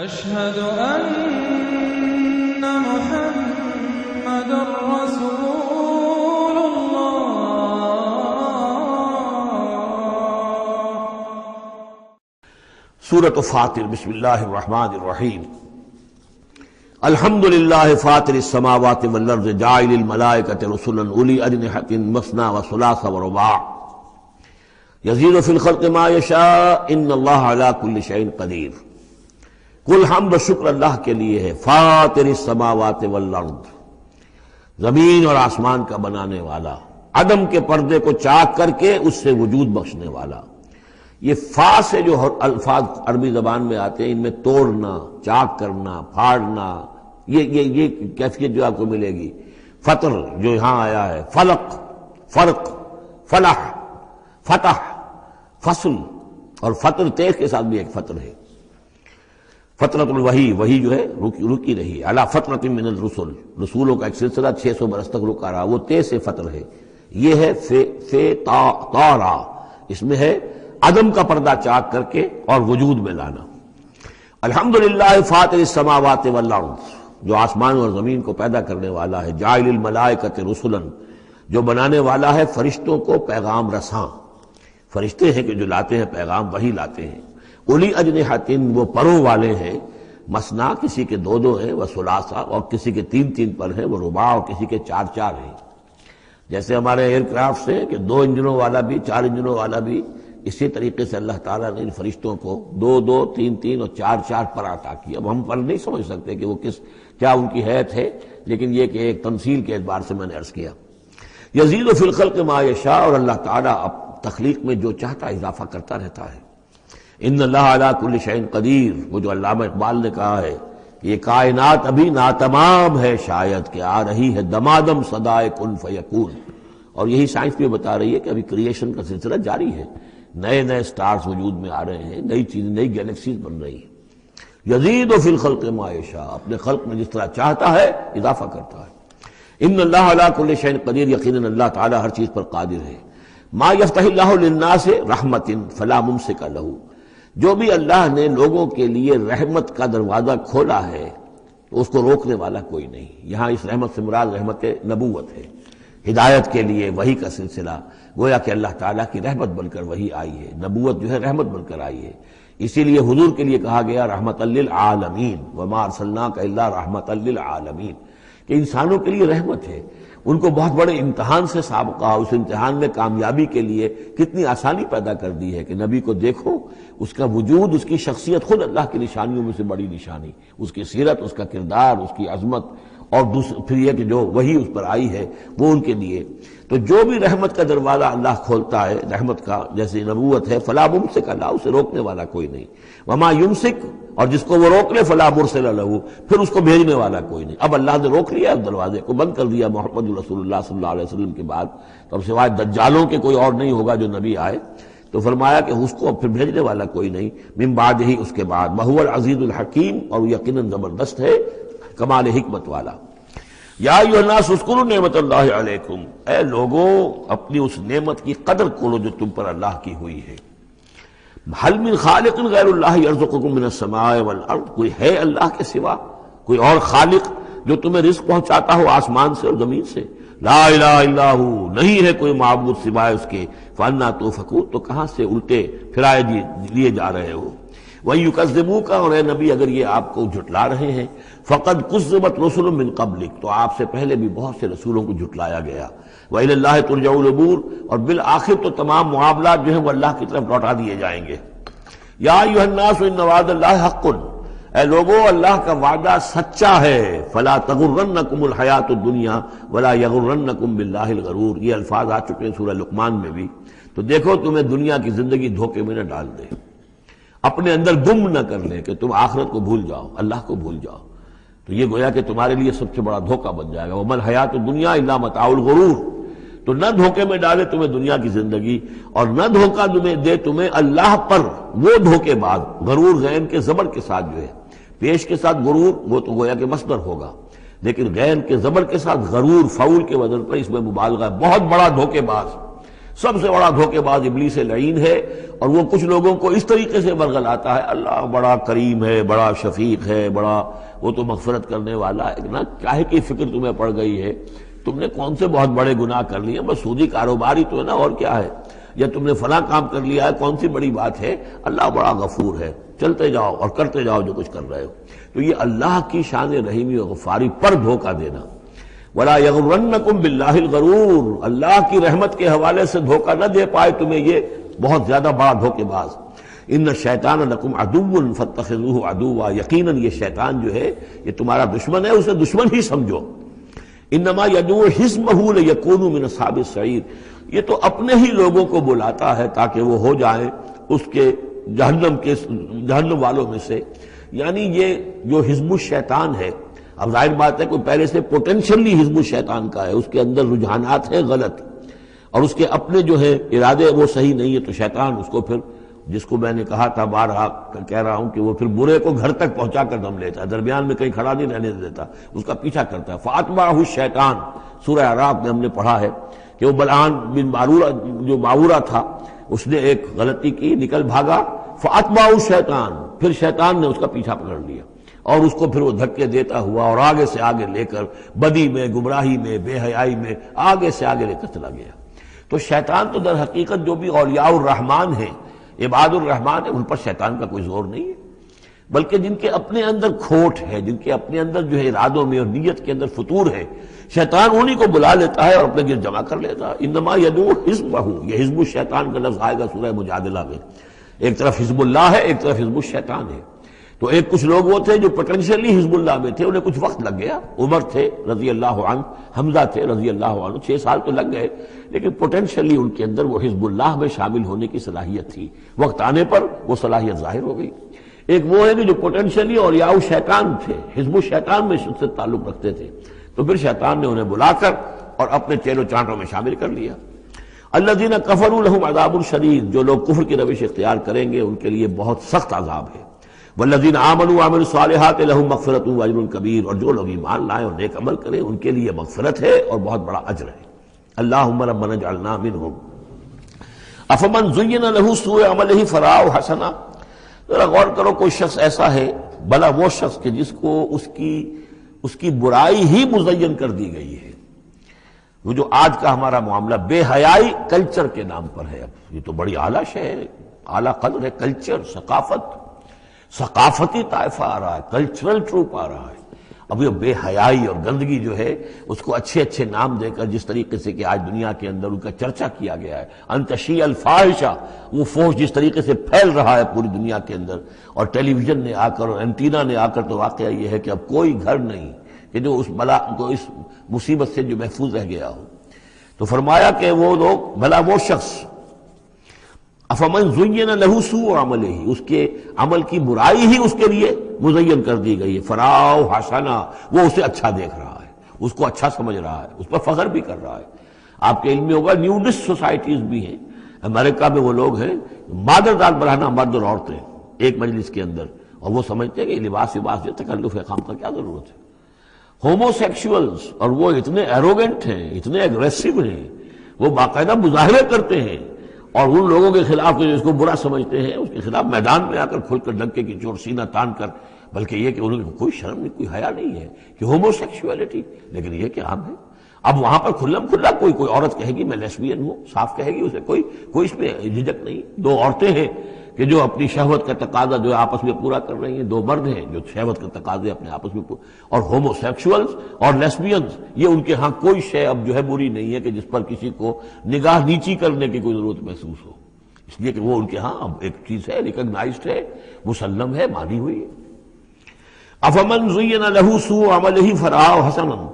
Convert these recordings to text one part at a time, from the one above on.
أشهد أن محمد رسول الله۔ سورۃ فاطر، بسم اللہ الرحمن الرحیم۔ الحمد للہ فاطر السماوات والارض جاعل الملائکۃ رسلا اولی اجنحۃ مثنی وثلاث ورباع یزید فی الخلق ما یشاء ان اللہ علی کل شیء قدیر۔ کل حمد و شکر اللہ کے لیے ہے، فاطر السماوات والارض، زمین اور آسمان کا بنانے والا، عدم کے پردے کو چاک کر کے اس سے وجود بخشنے والا۔ یہ فا سے جو الفاظ عربی زبان میں آتے ہیں، ان میں توڑنا، چاک کرنا، پھاڑنا، یہ کیفیت جو آپ کو ملے گی۔ فطر جو یہاں آیا ہے، فلق، فرق، فلح، فتح، فصل، اور فطر تیغ کے ساتھ بھی ایک فطر ہے۔ فترۃ الوحی، وہی جو ہے رکی رہی، علی فترۃ من الرسل، رسولوں کا ایک سلسلہ 600 برس تک رکا رہا، وہ تے سے فطر ہے۔ یہ ہے فے طارا، اس میں ہے عدم کا پردہ چاک کر کے اور وجود میں لانا۔ الحمدللہ فاطر السماوات والارض، جو آسمان اور زمین کو پیدا کرنے والا ہے، جاعل الملائکۃ رسلا، جو بنانے والا ہے فرشتوں کو پیغام رساں۔ فرشتے ہیں کہ جو لاتے ہیں پیغام، وہی لاتے ہیں۔ اولی اجنحۃ، وہ پروں والے ہیں، مثنا کسی کے دو دو ہیں، وہ ثلاثہ اور کسی کے تین تین پر ہیں، وہ رباع اور کسی کے چار چار ہیں۔ جیسے ہمارے ایئر کرافٹ سے کہ 2 انجنوں والا بھی، 4 انجنوں والا بھی، اسی طریقے سے اللہ تعالیٰ نے ان فرشتوں کو 2 2 3 3 اور 4 4 پر عطا کیا۔ اب ہم پر نہیں سمجھ سکتے کہ وہ کیا ان کی حیثیت ہے، لیکن یہ کہ ایک تمثیل کے اعتبار سے میں نے عرض کیا۔ یزید فی الخلق ما یشاء، اور اللہ تعالیٰ اب تخلیق میں جو چاہتا اضافہ کرتا رہتا ہے۔ ان اللہ علی کل شیء قدیر، وہ جو علامہ اقبال نے کہا ہے، یہ کائنات ابھی ناتمام ہے شاید کہ آ رہی ہے دمادم صدائے کن فیکون۔ اور یہی سائنس بھی بتا رہی ہے کہ ابھی کریشن کا سلسلہ جاری ہے، نئے نئے سٹارز وجود میں آ رہے ہیں، نئی چیزیں، نئی گیلیکسیز بن رہی ہیں۔ یزید فی الخلق ما یشاء، اپنے خلق میں جس طرح چاہتا ہے اضافہ کرتا ہے۔ ان اللہ علی کل شیء قدیر، یقیناً اللہ تعالیٰ ہر چیز پر قادر ہے۔ ما یفتح اللہ للناس رحمۃ فلا ممسک لہ، جو بھی اللہ نے لوگوں کے لیے رحمت کا دروازہ کھولا ہے تو اس کو روکنے والا کوئی نہیں۔ یہاں اس رحمت سے مراد رحمت نبوت ہے، ہدایت کے لیے وحی کا سلسلہ، گویا کہ اللہ تعالیٰ کی رحمت بن کر وحی آئی ہے، نبوت جو ہے رحمت بن کر آئی ہے۔ اسی لیے حضور کے لیے کہا گیا رحمت للعالمین، وما ارسلناک الا رحمت للعالمین، کہ انسانوں کے لیے رحمت ہے۔ ان کو بہت بڑے امتحان سے سابقہ، اس امتحان میں کامیابی کے لیے کتنی آسانی پیدا کر دی ہے کہ نبی کو دیکھو، اس کا وجود، اس کی شخصیت خود اللہ کی نشانیوں میں سے بڑی نشانی، اس کی سیرت، اس کا کردار، اس کی عظمت، اور پھر یہ کہ جو وہی اس پر آئی ہے وہ ان کے لیے۔ تو جو بھی رحمت کا دروازہ اللہ کھولتا ہے، رحمت کا، جیسے نبوت ہے، فلا ممسک لہ، اسے روکنے والا کوئی نہیں۔ وما یمسک، اور جس کو وہ روک لے، فلا مرسل لہ، پھر اس کو بھیجنے والا کوئی نہیں۔ اب اللہ نے روک لیا، اس دروازے کو بند کر دیا محمد رسول اللہ صلی اللہ علیہ وسلم کے بعد، تو اب سوائے دجالوں کے کوئی اور نہیں ہوگا جو نبی آئے، تو فرمایا کہ اس کو پھر بھیجنے والا کوئی نہیں، من بعد ہی، اس کے بعد۔ وہو العزیز الحکیم، اور وہ یقیناً زبردست ہے، کمال حکمت والا۔ یا ایھا الناس اذکروا نعمت اللہ علیکم، اے لوگوں اپنی اس نعمت کی قدر کرو جو تم پر اللہ کی ہوئی ہے۔ هل من خالق غیر اللہ یرزقکم من السماء والارض، کوئی ہے اللہ کے سوا کوئی اور خالق جو تمہیں رزق پہنچاتا ہو آسمان سے اور زمین سے؟ لا الہ الا ہو، نہیں ہے کوئی معبود سوائے اس کے۔ فانا توفکون، تو کہاں سے الٹے پھرائے لیے جا رہے ہو؟ وَيُكَذِّبُوكَ، اور اے نبی اگر یہ آپ کو جھٹلا رہے ہیں، فَقَدْ كُذِّبَتْ رُسُلٌ مِّن قَبْلِكَ، تو آپ سے پہلے بھی بہت سے رسولوں کو جھٹلایا گیا۔ وَإِلَى اللَّهِ تُرْجَعُ الْأُمُورُ، اور بالآخر تو تمام معاملات جو ہیں وہ اللہ کی طرف لوٹا دیے جائیں گے۔ یا ایھا الناس ان وعد اللہ حق، اے لوگو اللہ کا وعدہ سچا ہے۔ فلا تغرنکم الحیات الدنیا ولا یغرنکم باللہ الغرور، یہ الفاظ آ چکے ہیں سورہ لقمان میں بھی۔ تو دیکھو تمہیں دنیا کی زندگی دھوکے میں نہ ڈال دے، اپنے اندر گم نہ کر لے کہ تم آخرت کو بھول جاؤ، اللہ کو بھول جاؤ، تو یہ گویا کہ تمہارے لیے سب سے بڑا دھوکہ بن جائے گا۔ وَمَا الْحَيَاةُ الدُّنْيَا إِلَّا مَتَاعُ الْغُرُورِ، تو نہ دھوکے میں ڈالے تمہیں دنیا کی زندگی، اور نہ دھوکہ دے تمہیں اللہ پر وہ دھوکے باز۔ غرور غین کے زبر کے ساتھ جو ہے، پیش کے ساتھ غرور، وہ تو گویا کہ مصدر ہوگا، لیکن غین کے زبر کے ساتھ غرور، فعول کے وزن پر، اس میں مبالغہ ہے، بہت بڑا دھوکے باز۔ سب سے بڑا دھوکے باز ابلیس لعین ہے، اور وہ کچھ لوگوں کو اس طریقے سے ورگلاتا ہے اللہ بڑا کریم ہے، بڑا شفیق ہے، بڑا وہ تو مغفرت کرنے والا ہے نا، کاہے کی فکر تمہیں پڑ گئی ہے؟ تم نے کون سے بہت بڑے گناہ کر لیے، بس سودی کاروبار ہی تو ہے نا، اور کیا ہے؟ یا تم نے فلاں کام کر لیا ہے، کون سی بڑی بات ہے؟ اللہ بڑا غفور ہے، چلتے جاؤ اور کرتے جاؤ جو کچھ کر رہے ہو۔ تو یہ اللہ کی شان رحیمی و غفاری پر دھوکہ دینا۔ وَلَا يَغُرَّنَّكُمْ بِاللَّهِ الْغَرُورُ، اللہ کی رحمت کے حوالے سے دھوکہ نہ دے پائے تمہیں یہ بہت زیادہ بڑا دھوکے باز۔ ان الشیطان لکم عدو فاتخذوہ عدوا، یقیناً یہ شیطان جو ہے یہ تمہارا دشمن ہے، اسے دشمن ہی سمجھو۔ انما یدعو حزبہ لیکونوا من اصحاب السعیر، یہ تو اپنے ہی لوگوں کو بلاتا ہے تاکہ وہ ہو جائیں اس کے جہنم والوں میں سے۔ یعنی یہ جو حزب الشیطان ہے، اب ظاہر بات ہے کوئی پہلے سے پوٹینشلی حزب الشیطان کا ہے، اس کے اندر رجحانات ہیں غلط، اور اس کے اپنے جو ہے ارادے وہ صحیح نہیں ہے، تو شیطان اس کو پھر، جس کو میں نے کہا تھا بارہا کہہ رہا ہوں کہ وہ پھر برے کو گھر تک پہنچا کر دم لیتا ہے، درمیان میں کہیں کھڑا نہیں رہنے دیتا، اس کا پیچھا کرتا ہے۔ فَأَتْبَعَهُ الشَّيْطَانُ، سورہ اعراف میں ہم نے پڑھا ہے کہ وہ بلعام بن جو معورہ تھا، اس نے ایک غلطی کی، نکل بھاگا، فَأَتْبَعَهُ الشَّيْطَانُ، پھر شیطان نے اس کا پیچھا پکڑ لیا، اور اس کو پھر وہ دھکے دیتا ہوا اور آگے سے آگے لے کر بدی میں، گمراہی میں، بے حیائی میں آگے سے آگے لے کر چلا گیا۔ تو شیطان تو در حقیقت جو بھی اولیاء الرحمن ہیں، عباد الرحمن ہیں، ان پر شیطان کا کوئی زور نہیں ہے، بلکہ جن کے اپنے اندر کھوٹ ہے، جن کے اپنے اندر جو ہے ارادوں میں اور نیت کے اندر فطور ہے، شیطان انہی کو بلا لیتا ہے اور اپنے گرد جمع کر لیتا ہے۔ انما یدعو حزبہ، یہ حزب الشیطان کا لفظ آئے گا سورہ مجادلہ میں، ایک طرف حزب اللہ ہے، ایک طرف حزب الشیطان ہے۔ تو ایک کچھ لوگ وہ تھے جو پوٹینشلی حزب اللہ میں تھے، انہیں کچھ وقت لگ گیا، عمر تھے رضی اللہ عنہ، حمزہ تھے رضی اللہ عنہ، 6 سال تو لگ گئے، لیکن پوٹینشلی ان کے اندر وہ حزب اللہ میں شامل ہونے کی صلاحیت تھی، وقت آنے پر وہ صلاحیت ظاہر ہو گئی۔ ایک وہ ہے کہ جو پوٹینشلی اولیاء شیطان تھے، حزب الشیطان میں سے تعلق رکھتے تھے، تو پھر شیطان نے انہیں بلا کر اور اپنے چیلو چانٹوں میں شامل کر لیا۔ الذین کفروا لہم عذاب شدید، جو لوگ کفر کی روش اختیار کریں گے ان کے لیے بہت سخت عذاب ہے۔ والذین آمنوا وعملوا الصالحات لہم مغفرۃ واجر کبیر، اور جو لوگ ایمان لائیں اور نیک عمل کریں ان کے لیے مغفرت ہے اور بہت بڑا اجر ہے۔ اللہم ربنا اجعلنا منہم۔ افمن زین لہ سوء عملہ فرآہ حسنا، ذرا غور کرو، کوئی شخص ایسا ہے، بھلا وہ شخص کہ جس کو اس کی برائی ہی مزین کر دی گئی ہے۔ وہ جو آج کا ہمارا معاملہ بے حیائی کلچر کے نام پر ہے، اب یہ تو بڑی اعلیٰ شے ہے، اعلیٰ قدر ہے، کلچر، ثقافتی طائفہ آ رہا ہے، کلچرل ٹروپ آ رہا ہے۔ اب یہ بے حیائی اور گندگی جو ہے اس کو اچھے اچھے نام دے کر، جس طریقے سے کہ آج دنیا کے اندر ان کا چرچا کیا گیا ہے، ان تشیع الفاحشہ، وہ فحش جس طریقے سے پھیل رہا ہے پوری دنیا کے اندر، اور ٹیلی ویژن نے آ کر اور اینٹینا نے آ کر، تو واقعہ یہ ہے کہ اب کوئی گھر نہیں کہ جو اس بلا کو، اس مصیبت سے جو محفوظ رہ گیا ہو۔ تو فرمایا کہ وہ لوگ، بھلا وہ شخص، افمن زین لہ سوء عملہ، اس کے عمل کی برائی ہی اس کے لیے مزین کر دی گئی ہے، فرآہ حسنا، وہ اسے اچھا دیکھ رہا ہے، اس کو اچھا سمجھ رہا ہے، اس پر فخر بھی کر رہا ہے۔ آپ کے علم میں ہوگا نیوڈسٹ سوسائٹیز بھی ہیں، امریکہ میں وہ لوگ ہیں، مادر داد بڑھانا مرد اور عورتیں ایک مجلس کے اندر، اور وہ سمجھتے ہیں کہ لباس جو تکلف خام کا کیا ضرورت ہے۔ ہومو سیکشولز، اور وہ اتنے ایروگنٹ ہیں، اتنے اگریسو ہیں، وہ باقاعدہ مظاہرے کرتے ہیں، اور ان لوگوں کے خلاف جو اس کو برا سمجھتے ہیں اس کے خلاف میدان میں آ کر کھل کر ڈنکے کی چوٹ سینہ تان کر، بلکہ یہ کہ انہوں کو کوئی شرم نہیں، کوئی حیا نہیں ہے کہ ہومو سیکشولیٹی، لیکن یہ کہ عام ہے۔ اب وہاں پر کھلم کھلا کوئی عورت کہے گی میں لیسبین ہوں، صاف کہے گی، اسے کوئی اس میں جھجک نہیں۔ دو عورتیں ہیں کہ جو اپنی شہوت کا تقاضا جو آپس میں پورا کر رہی ہیں، دو مرد ہیں جو شہوت کا تقاضے اپنے آپس میں اور ہومو سیکشولز اور لیسبینز، یہ ان کے ہاں کوئی شے اب جو ہے بری نہیں ہے کہ جس پر کسی کو نگاہ نیچی کرنے کی کوئی ضرورت محسوس ہو، اس لیے کہ وہ ان کے ہاں اب ایک چیز ہے، ریکگنائزڈ ہے، مسلم ہے، مانی ہوئی ہے۔ افمن زین لہ سوء عملہ فرآہ حسنا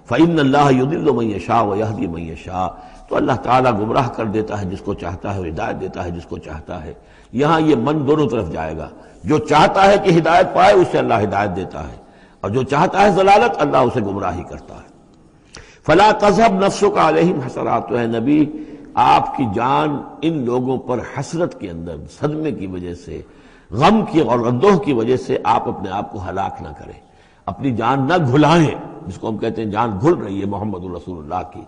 فإن اللہ یضل من یشاء ویہدی من یشاء، تو اللہ تعالیٰ گمراہ کر دیتا ہے جس کو چاہتا ہے اور ہدایت دیتا ہے جس کو چاہتا ہے۔ یہاں یہ من دونوں طرف جائے گا، جو چاہتا ہے کہ ہدایت پائے اسے اللہ ہدایت دیتا ہے، اور جو چاہتا ہے ضلالت اللہ اسے گمراہی کرتا ہے۔ فلا تذهب نفسك علیہم حسرات، تو اے نبی آپ کی جان ان لوگوں پر حسرت کے اندر، صدمے کی وجہ سے، غم کی اور اندوہ کی وجہ سے آپ اپنے آپ کو ہلاک نہ کریں، اپنی جان نہ گھلائیں، جس کو ہم کہتے ہیں جان گھل رہی ہے محمد رسول اللہ کی،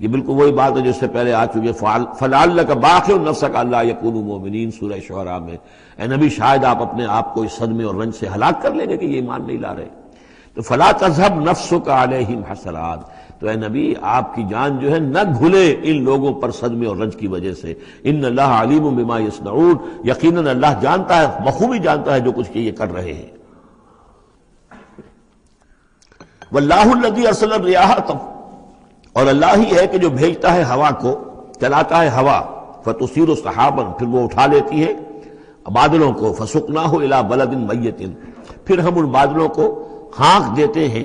یہ بالکل وہی بات ہے جو اس سے پہلے آ چکی ہے، فَلَعَلَّكَ بَاخِعٌ نَفْسَكَ أَلَّا يَكُونُوا مُؤْمِنِينَ سورہ شعراء میں۔ اے نبی شاید آپ اپنے آپ کو اس صدمے اور رنج سے ہلاک کر لیں گے کہ یہ ایمان نہیں لا رہے، تو فَلَا تَذْهَبْ نَفْسُكَ عَلَيْهِمْ حَسَرَاتٍ، تو اے نبی آپ کی جان جو ہے نہ گھلے ان لوگوں پر صدمے اور رنج کی وجہ سے۔ ان اللہ علیم بما یصنعون، یقیناً اللہ جانتا ہے، بخوبی جانتا ہے جو کچھ کہ یہ کر رہے ہیں۔ واللہ الذی ارسل الرياح، اور اللہ ہی ہے کہ جو بھیجتا ہے ہوا کو، چلاتا ہے ہوا، فتصیر سحابا، پھر وہ اٹھا لیتی ہے بادلوں کو، فسقناہ الی بلد میت، پھر ہم ان بادلوں کو ہانک دیتے ہیں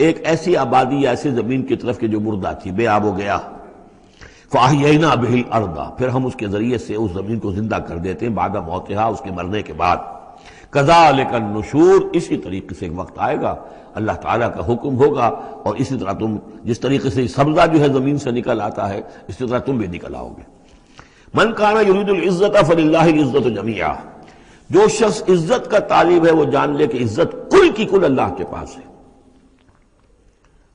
ایک ایسی آبادی یا ایسی زمین کی طرف کہ جو مردہ تھی، بے آب و گیا، فاحیینا بہ الارض، پھر ہم اس کے ذریعے سے اس زمین کو زندہ کر دیتے ہیں بعد موتہا، اس کے مرنے کے بعد۔ کذالک النشور، اسی طریقے سے ایک وقت آئے گا، اللہ تعالیٰ کا حکم ہوگا، اور اسی طرح تم جس طریقے سے سبزہ جو ہے زمین سے نکل آتا ہے، اسی طرح تم بھی نکل آؤ گے۔ من کان یرید العزت فللہ العزت جمیعا، جو شخص عزت کا طالب ہے وہ جان لے کہ عزت کل کی کل اللہ کے پاس ہے۔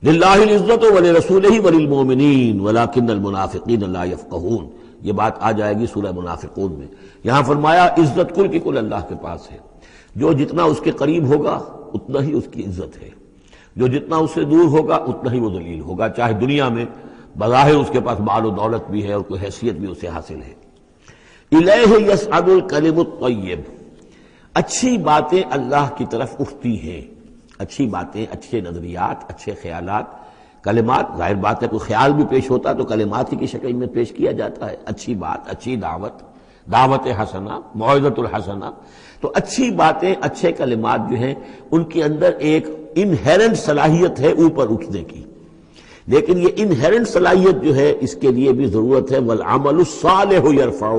للہ العزت ولرسولہ وللمؤمنین ولکن المنافقین لا یفقہون، یہ بات آ جائے گی سورہ منافقون میں۔ یہاں فرمایا عزت کل کی کل اللہ کے پاس ہے، جو جتنا اس کے قریب ہوگا اتنا ہی اس کی عزت ہے، جو جتنا اس سے دور ہوگا اتنا ہی وہ ذلیل ہوگا، چاہے دنیا میں بظاہر اس کے پاس مال و دولت بھی ہے اور کوئی حیثیت بھی اسے حاصل ہے۔ الیہ یصعد الکلم الطیب، اچھی باتیں اللہ کی طرف اٹھتی ہیں، اچھی باتیں، اچھے نظریات، اچھے خیالات، کلمات، ظاہر بات ہے کوئی خیال بھی پیش ہوتا تو کلمات ہی کی شکل میں پیش کیا جاتا ہے، اچھی بات، اچھی دعوت، دعوت حسنہ، موعظۃ الحسنہ، تو اچھی باتیں، اچھے کلمات جو ہیں ان کے اندر ایک انہیرنٹ صلاحیت ہے اوپر اٹھنے کی، لیکن یہ انہیرنٹ صلاحیت جو ہے اس کے لیے بھی ضرورت ہے والعمل الصالح یرفعہ،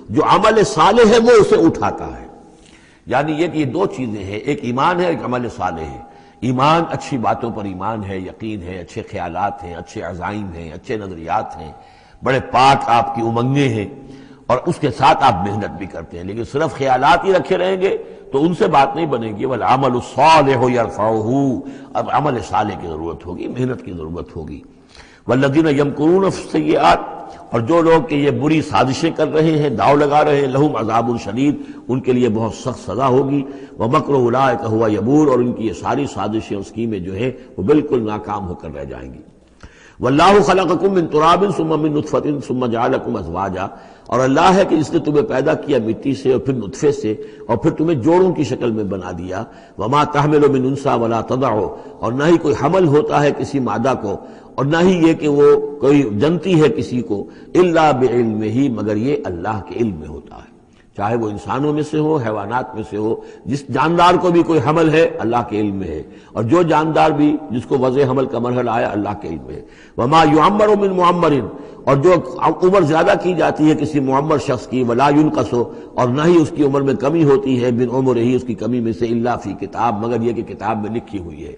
جو عمل صالح ہے وہ اسے اٹھاتا ہے۔ یعنی یہ کہ یہ دو چیزیں ہیں، ایک ایمان ہے، ایک عمل صالح ہے۔ ایمان، اچھی باتوں پر ایمان ہے، یقین ہے، اچھے خیالات ہیں، اچھے عزائم ہیں، اچھے نظریات ہیں، بڑے پاک آپ کی امنگیں ہیں، اور اس کے ساتھ آپ محنت بھی کرتے ہیں، لیکن صرف خیالات ہی رکھے رہیں گے تو ان سے بات نہیں بنے گی۔ والعمل الصالح یرفعہ، اب عمل صالح کی ضرورت ہوگی، محنت کی ضرورت ہوگی۔ والذین یمکرون فی السیئات، اور جو لوگ کہ یہ بری سازشیں کر رہے ہیں، داؤ لگا رہے ہیں، لہم عذاب شدید، ان کے لیے بہت سخت سزا ہوگی۔ ومکر اولئک ھو یبور، اور ان کی یہ ساری سازشیں اور اسکیمیں جو ہیں وہ بالکل ناکام ہو کر رہ جائیں گی۔ واللہ خلقکم من تراب ثم من نطفۃ ثم جعلکم ازواجا، اور اللہ ہے کہ جس نے تمہیں پیدا کیا مٹی سے اور پھر نطفے سے اور پھر تمہیں جوڑوں کی شکل میں بنا دیا۔ وما تحمل من انثی ولا تضع، اور نہ ہی کوئی حمل ہوتا ہے کسی مادہ کو، اور نہ ہی یہ کہ وہ کوئی جنتی ہے کسی کو، الا بعلمہ، مگر یہ اللہ کے علم میں ہوتا ہے، چاہے وہ انسانوں میں سے ہو، حیوانات میں سے ہو، جس جاندار کو بھی کوئی حمل ہے اللہ کے علم میں ہے، اور جو جاندار بھی جس کو وضع حمل کا مرحلہ آیا اللہ کے علم میں ہے۔ وما یعمر من معمر، اور جو عمر زیادہ کی جاتی ہے کسی معمر شخص کی، ولا ينقص، اور نہ ہی اس کی عمر میں کمی ہوتی ہے، من عمرہ، اس کی کمی میں سے، الا فی کتاب، مگر یہ کہ کتاب میں لکھی ہوئی ہے۔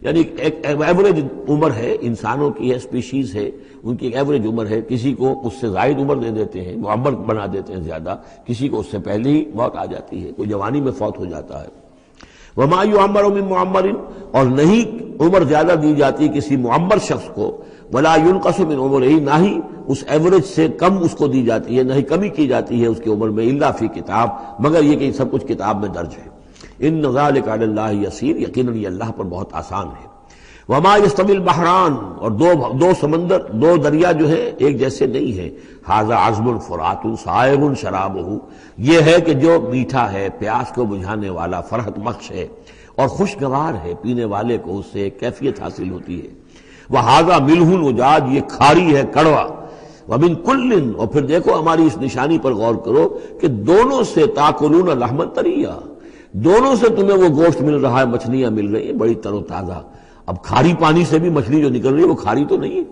یعنی ایک ایوریج عمر ہے انسانوں کی، ہے اسپیشیز ہے، ان کی ایک ایوریج عمر ہے، کسی کو اس سے زائد عمر دے دیتے ہیں، معمر بنا دیتے ہیں زیادہ، کسی کو اس سے پہلے ہی موت آ جاتی ہے، کوئی جوانی میں فوت ہو جاتا ہے۔ وما یعمر من معمر، اور نہیں عمر زیادہ دی جاتی کسی معمر شخص کو، ولا ينقص من عمرہ، نہ ہی اس ایوریج سے کم اس کو دی جاتی ہے، نہ ہی کمی کی جاتی ہے اس کی عمر میں، الا فی کتاب، مگر یہ کہ سب کچھ کتاب میں درج ہے۔ ان ذلک علی اللہ یسیر، یقیناً یہ اللہ پر بہت آسان ہے۔ وما یستوی البحران، اور دو سمندر، دو دریا جو ہے ایک جیسے نہیں ہیں۔ ھذا عذب فرات سائغ شرابہ، یہ ہے کہ جو میٹھا ہے، پیاس کو بجھانے والا، فرحت بخش ہے اور خوشگوار ہے، پینے والے کو اس سے ایک کیفیت حاصل ہوتی ہے۔ وھذا ملح اجاج، یہ کھاری ہے، کڑوا۔ ومن کل، اور پھر دیکھو ہماری اس نشانی پر غور کرو کہ دونوں سے تاکلون لحما طریا، دونوں سے تمہیں وہ گوشت مل رہا ہے، مچھلیاں مل رہی ہیں بڑی تر و تازہ۔ اب کھاری پانی سے بھی مچھلی جو نکل رہی ہے وہ کھاری تو نہیں ہے،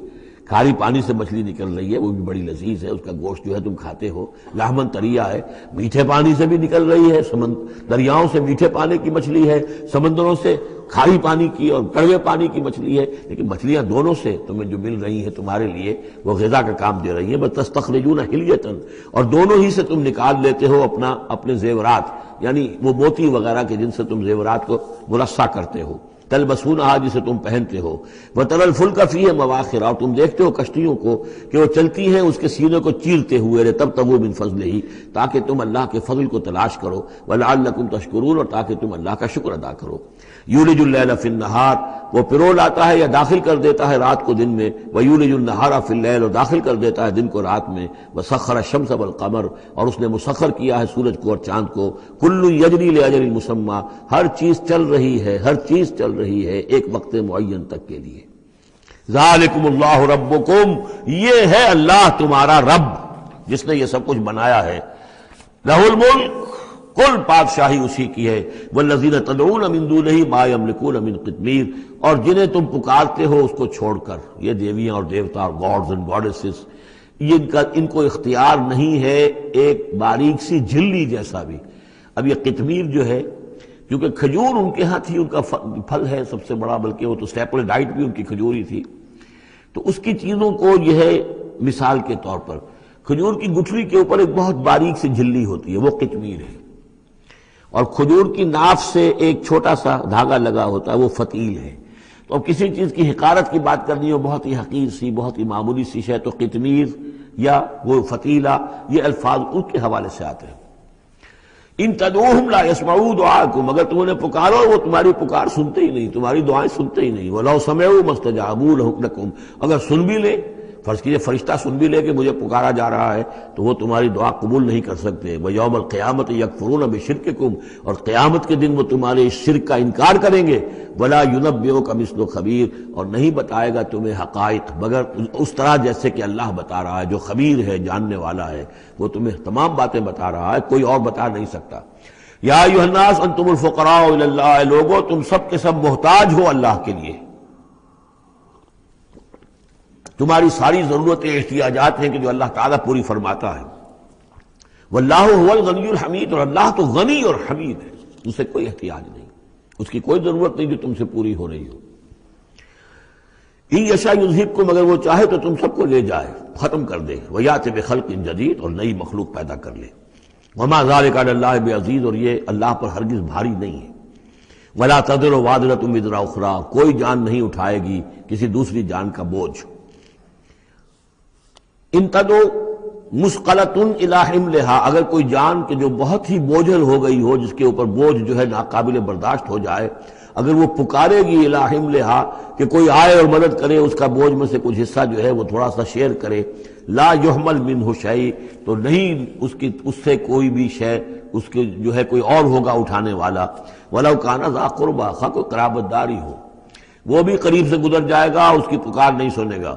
کھاری پانی سے مچھلی نکل رہی ہے، وہ بھی بڑی لذیذ ہے، اس کا گوشت جو ہے تم کھاتے ہو، لحمن طریا ہے۔ میٹھے پانی سے بھی نکل رہی ہے، دریاؤں سے میٹھے پانی کی مچھلی ہے، سمندروں سے کھاری پانی کی اور کڑوے پانی کی مچھلی ہے، لیکن مچھلیاں دونوں سے تمہیں جو مل رہی ہیں تمہارے لیے وہ غذا کا کام دے رہی ہیں۔ بس تستخرجون حلیۃ، اور دونوں ہی سے تم نکال لیتے ہو اپنے زیورات، یعنی وہ موتی وغیرہ کے جن سے تم زیورات کو مرصع کرتے ہو۔ تلبسونہا جسے تم پہنتے ہو، وتری الفلک فیہ مواخر اور تم دیکھتے ہو کشتیوں کو کہ وہ چلتی ہیں اس کے سینے کو چیرتے ہوئے، تبتغوا من فضلہ تاکہ تم اللہ کے فضل کو تلاش کرو، ولعلکم تشکرون اور تاکہ تم اللہ کا شکر ادا کرو۔ یولج اللیل فی النہار وہ پرو لاتا ہے یا داخل کر دیتا ہے رات کو دن میں، ویولج النہار فی اللیل اور داخل کر دیتا ہے دن کو رات میں، وسخر الشمس والقمر اور اس نے مسخر کیا ہے سورج کو اور چاند کو، کل یجری لاجل مسمى ہر چیز چل رہی ہے، ہر چیز چل رہی ہے ایک وقت معین تک کے لیے۔ ذالکم اللہ ربکم یہ ہے اللہ تمہارا رب جس نے یہ سب کچھ بنایا ہے، لہ الملک کل بادشاہی اسی کی ہے، والذین تدعون من دونہ ما یملکون من قطمیر اور جنہیں تم پکارتے ہو اس کو چھوڑ کر، یہ دیویاں اور دیوتا اور گاڈز اینڈ گاڈیسز، ان کو اختیار نہیں ہے ایک باریک سی جھلی جیسا بھی۔ اب یہ قطمیر جو ہے کیونکہ کھجور ان کے ہاں تھی، ان کا پھل ہے سب سے بڑا، بلکہ وہ تو اسٹیپل ڈائٹ بھی ان کی کھجور ہی تھی، تو اس کی چیزوں کو یہ ہے مثال کے طور پر کھجور کی گٹھلی کے اوپر ایک بہت باریک سی جھلی ہوتی ہے، وہ قطمیر ہے، اور کھجور کی ناف سے ایک چھوٹا سا دھاگا لگا ہوتا ہے وہ فتیل ہے۔ تو اب کسی چیز کی حقارت کی بات کرنی ہو، بہت ہی حقیر سی، بہت ہی معمولی سی شے، تو قطمیر یا وہ فتیلہ یہ الفاظ ان کے حوالے سے آتے ہیں۔ ان تدعوہم لا یسمعوا دعاءکم اگر تم انہیں پکارو وہ تمہاری پکار سنتے ہی نہیں، تمہاری دعائیں سنتے ہی نہیں، وَلَوْ سَمِعُوا مَا اسْتَجَابُوا لَكُمْ اگر سن بھی لے، فرض کیجئے فرشتہ سن بھی لے کہ مجھے پکارا جا رہا ہے تو وہ تمہاری دعا قبول نہیں کر سکتے۔ وَيَوْمَ الْقِيَامَةِ يَكْفُرُونَ بِشِرْكِكُمْ اور قیامت کے دن وہ تمہارے اس شرک کا انکار کریں گے۔ وَلَا يُنَبِّئُكَ مِثْلُ خَبِيرٍ اور نہیں بتائے گا تمہیں حقائق مگر اس طرح جیسے کہ اللہ بتا رہا ہے، جو خبیر ہے، جاننے والا ہے، وہ تمہیں تمام باتیں بتا رہا ہے، کوئی اور بتا نہیں سکتا۔ یا ایھا الناس انتم الفقراء الی اللہ لوگو تم سب کے سب محتاج ہو اللہ کے لیے، تمہاری ساری ضرورتیں احتیاجات ہیں کہ جو اللہ تعالیٰ پوری فرماتا ہے۔ واللہ هو الغنی الحمید اور اللہ تو غنی اور حمید ہے، اسے کوئی احتیاج نہیں، اس کی کوئی ضرورت نہیں جو تم سے پوری ہو رہی ہو۔ ان یشاء یذہبکم اگر وہ چاہے تو تم سب کو لے جائے، ختم کر دے، ویأتی بخلق جدید اور نئی مخلوق پیدا کر لے۔ وما ذلک علی اللہ بعزیز اور یہ اللہ پر ہرگز بھاری نہیں ہے۔ ولا تزر وازرۃ وزر اخری کوئی جان نہیں اٹھائے گی کسی دوسری جان کا بوجھ۔ ان تدعو مثقلۃ الی حملھا اگر کوئی جان کہ جو بہت ہی بوجھل ہو گئی ہو، جس کے اوپر بوجھ جو ہے ناقابل برداشت ہو جائے، اگر وہ پکارے گی الی حملھا کہ کوئی آئے اور مدد کرے، اس کا بوجھ میں سے کچھ حصہ جو ہے وہ تھوڑا سا شیئر کرے، لا یحمل منہ شیء تو نہیں اس سے کوئی بھی شے اس کے جو ہے کوئی اور ہوگا اٹھانے والا، ولو کان ذا قربی خواہ کوئی قرابت داری ہو، وہ بھی قریب سے گزر جائے گا، اس کی پکار نہیں سنے گا۔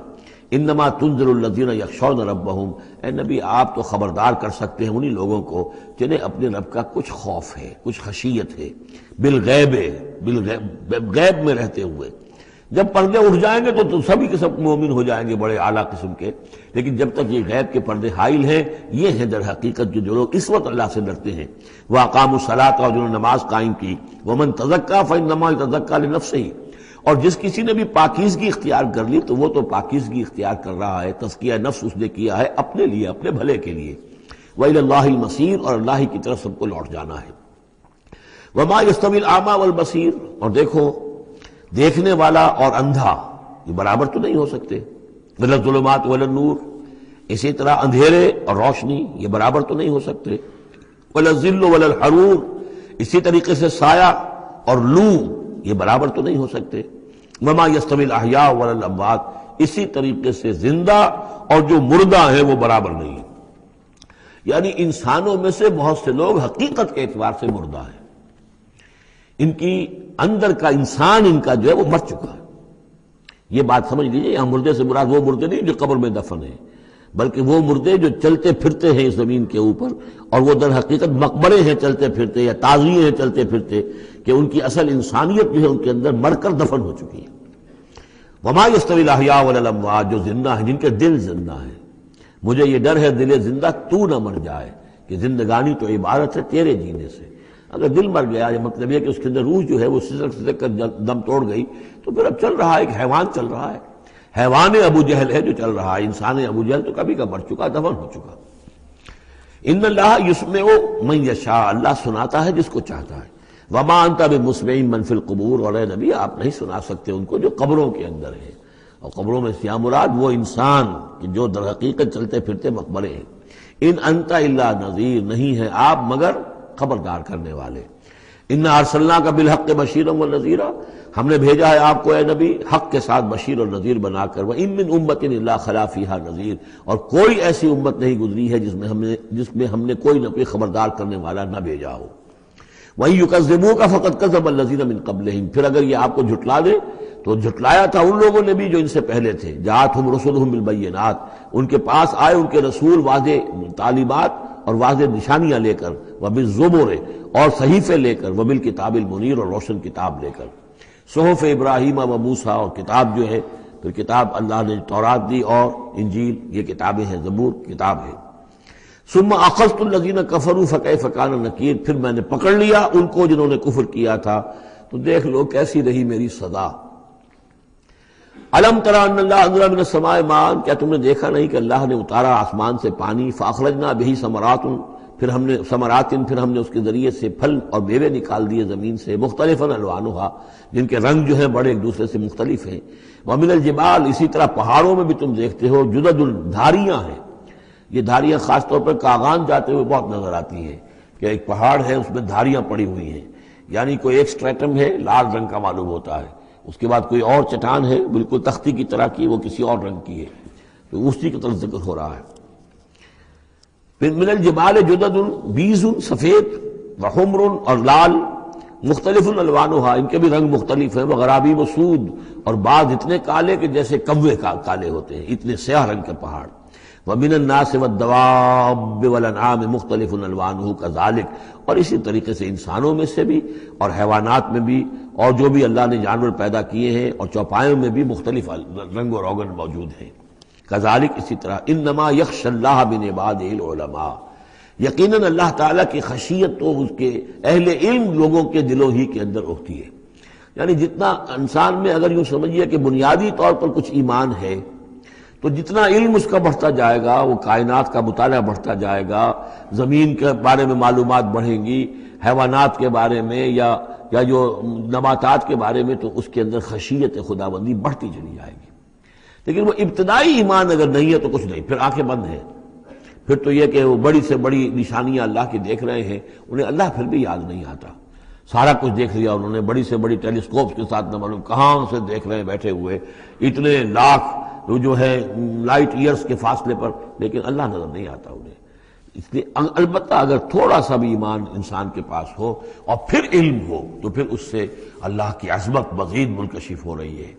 انما تنذر الذین یخشون ربہم اے نبی آپ تو خبردار کر سکتے ہیں انہی لوگوں کو جنہیں اپنے رب کا کچھ خوف ہے، کچھ خشیت ہے، بالغیب غیب میں رہتے ہوئے۔ جب پردے اٹھ جائیں گے تو سبھی کے سب مومن ہو جائیں گے بڑے اعلیٰ قسم کے، لیکن جب تک یہ غیب کے پردے حائل ہیں یہ ہیں در حقیقت جو لوگ اس وقت اللہ سے ڈرتے ہیں۔ وَأَقَامُوا الصَّلَاةَ اور جنہوں نے نماز قائم کی، وَمَن تَزَكَّىٰ فَإِنَّمَا يَتَزَكَّىٰ لِنَفْسِهِ اور جس کسی نے بھی پاکیزگی اختیار کر لی تو وہ تو پاکیزگی اختیار کر رہا ہے، تزکیہ نفس اس نے کیا ہے اپنے لیے، اپنے بھلے کے لیے۔ وَإِلَى اللَّهِ الْمَصِيرُ اور اللہ ہی کی طرف سب کو لوٹ جانا ہے۔ وَمَا يَسْتَوِي الْأَعْمَىٰ وَالْبَصِيرُ اور دیکھو دیکھنے والا اور اندھا یہ برابر تو نہیں ہو سکتے، وَلَا الظُّلُمَاتُ وَلَا النُّورُ اسی طرح اندھیرے اور روشنی یہ برابر تو نہیں ہو سکتے، وَلَا الظِّلُّ وَلَا الْحَرُورُ اسی طریقے سے سایہ اور لو یہ برابر تو نہیں ہو سکتے، وَمَا يَسْتَوِي الْأَحْيَاءُ وَلَا الْأَمْوَاتُ اسی طریقے سے زندہ اور جو مردہ ہیں وہ برابر نہیں ہیں، یعنی انسانوں میں سے بہت سے لوگ حقیقت کے اعتبار سے مردہ ہیں، ان کی اندر کا انسان ان کا جو ہے وہ مر چکا ہے۔ یہ بات سمجھ لیجئے یہاں مردے سے مراد وہ مردے نہیں جو قبر میں دفن ہیں، بلکہ وہ مردے جو چلتے پھرتے ہیں اس زمین کے اوپر، اور وہ در حقیقت مقبرے ہیں چلتے پھرتے یا تازیے ہیں چلتے پھرتے، کہ ان کی اصل انسانیت جو ہے ان کے اندر مر کر دفن ہو چکی ہے۔ وما یستوی الاحیاء ولا الاموات جو زندہ ہیں جن کے دل زندہ ہیں، مجھے یہ ڈر ہے دل زندہ تو نہ مر جائے، کہ زندگانی تو عبارت ہے تیرے جینے سے، اگر دل مر گیا یہ مطلب یہ کہ اس کے اندر روح جو ہے وہ سسک کر دم توڑ گئی تو پھر اب چل رہا ہے، ایک حیوان چل رہا ہے، حیوان ابو جہل ہے جو چل رہا ہے، انسان ابو جہل تو کبھی کا مر چکا، دفن ہو چکا۔ ان اللہ یسمع من یشاء اللہ سناتا ہے جس کو چاہتا ہے، وما انت بمسمع من فی القبور، اور اے نبی آپ نہیں سنا سکتے ان کو جو قبروں کے اندر ہیں، اور قبروں میں سے مراد وہ انسان کہ جو در حقیقت چلتے پھرتے مقبرے ہیں۔ ان انت الا نذیر، نہیں ہے آپ مگر خبردار کرنے والے۔ انا ارسلناک بالحق بشیرا ونذیرا، ہم نے بھیجا ہے آپ کو اے نبی حق کے ساتھ بشیر اور نذیر بنا کر۔ وان من امۃ الا خلا فیہا نذیر، اور کوئی ایسی امت نہیں گزری ہے جس میں ہم نے کوئی نہ کوئی خبردار کرنے والا نہ بھیجا ہو۔ وَإِن يُكَذِّبُوكَ فَقَدْ كَذَّبَ الَّذِينَ مِن قَبْلِهِمْ، پھر اگر یہ آپ کو جھٹلا دے تو جھٹلایا تھا ان لوگوں نے بھی جو ان سے پہلے تھے۔ جاءتہم رسلہم بالبینات، ان کے پاس آئے ان کے رسول واضح تعلیمات اور واضح نشانیاں لے کر، وبالزبر، اور صحیفے لے کر، وبالکتاب المنیر، اور روشن کتاب لے کر۔ صحف ابراہیم و موسیٰ، اور کتاب جو ہے پھر کتاب اللہ نے تورات دی اور انجیل، یہ کتابیں ہیں، زبور کتاب ہے۔ ثم اخذت الذین کفروا فکیف کان نکیر، پھر میں نے پکڑ لیا ان کو جنہوں نے کفر کیا تھا، تو دیکھ لو کیسی رہی میری سزا۔ الم تری ان اللہ انزل من السماء ماء، کیا تم نے دیکھا نہیں کہ اللہ نے اتارا آسمان سے پانی، فاخرجنا به ثمرات، پھر ہم نے اس کے ذریعے سے پھل اور میوے نکال دیے زمین سے، مختلفا الوانها، جن کے رنگ جو ہیں بڑے ایک دوسرے سے مختلف ہیں۔ ومن الجبال، اسی طرح پہاڑوں میں بھی تم دیکھتے ہو، جدد، دھاریاں ہیں۔ یہ دھاریاں خاص طور پر کاغان جاتے ہوئے بہت نظر آتی ہیں کہ ایک پہاڑ ہے اس میں دھاریاں پڑی ہوئی ہیں، یعنی کوئی ایک سٹریٹم ہے لال رنگ کا معلوم ہوتا ہے، اس کے بعد کوئی اور چٹان ہے بالکل تختی کی طرح کی، وہ کسی اور رنگ کی ہے، تو اسی کی طرف ذکر ہو رہا ہے۔ پھر من الجبال جدد، بیض، سفید، وحمر، اور لال، مختلف الوانها، ان کے بھی رنگ مختلف ہیں، وغرابیب سود، اور بعض اتنے کالے کہ جیسے کوے کالے ہوتے ہیں، اتنے سیاہ رنگ کے پہاڑ۔ وَمِنَ النَّاسِ وَالدَّوَابِّ وَالْأَنْعَامِ مُخْتَلِفٌ أَلْوَانُهُ كَذَلِكَ، اور اسی طریقے سے انسانوں میں سے بھی اور حیوانات میں بھی، اور جو بھی اللہ نے جانور پیدا کیے ہیں، اور چوپایوں میں بھی مختلف رنگ و روغن موجود ہیں۔ كَذَلِكَ، اسی طرح، إِنَّمَا يَخْشَى اللَّهَ مِنْ عِبَادِهِ الْعُلَمَاء، یقیناً اللہ تعالیٰ کی خشیت تو اس کے اہل علم لوگوں کے دلوں ہی کے اندر ہوتی ہے۔ یعنی جتنا انسان میں اگر یوں سمجھیے کہ بنیادی طور پر کچھ ایمان ہے، تو جتنا علم اس کا بڑھتا جائے گا، وہ کائنات کا مطالعہ بڑھتا جائے گا، زمین کے بارے میں معلومات بڑھیں گی، حیوانات کے بارے میں یا جو نباتات کے بارے میں، تو اس کے اندر خشیت خداوندی بڑھتی چلی جائے گی۔ لیکن وہ ابتدائی ایمان اگر نہیں ہے تو کچھ نہیں، پھر آنکھیں بند ہیں، پھر تو یہ کہ وہ بڑی سے بڑی نشانیاں اللہ کی دیکھ رہے ہیں، انہیں اللہ پھر بھی یاد نہیں آتا۔ سارا کچھ دیکھ لیا انہوں نے، بڑی سے بڑی ٹیلیسکوپ کے ساتھ نہ معلوم کہاں سے دیکھ رہے ہیں بیٹھے ہوئے، اتنے لاکھ جو ہے لائٹ ایئرز کے فاصلے پر، لیکن اللہ نظر نہیں آتا انہیں۔ اس لیے البتہ اگر تھوڑا سا بھی ایمان انسان کے پاس ہو اور پھر علم ہو، تو پھر اس سے اللہ کی عظمت مزید منکشف ہو رہی ہے،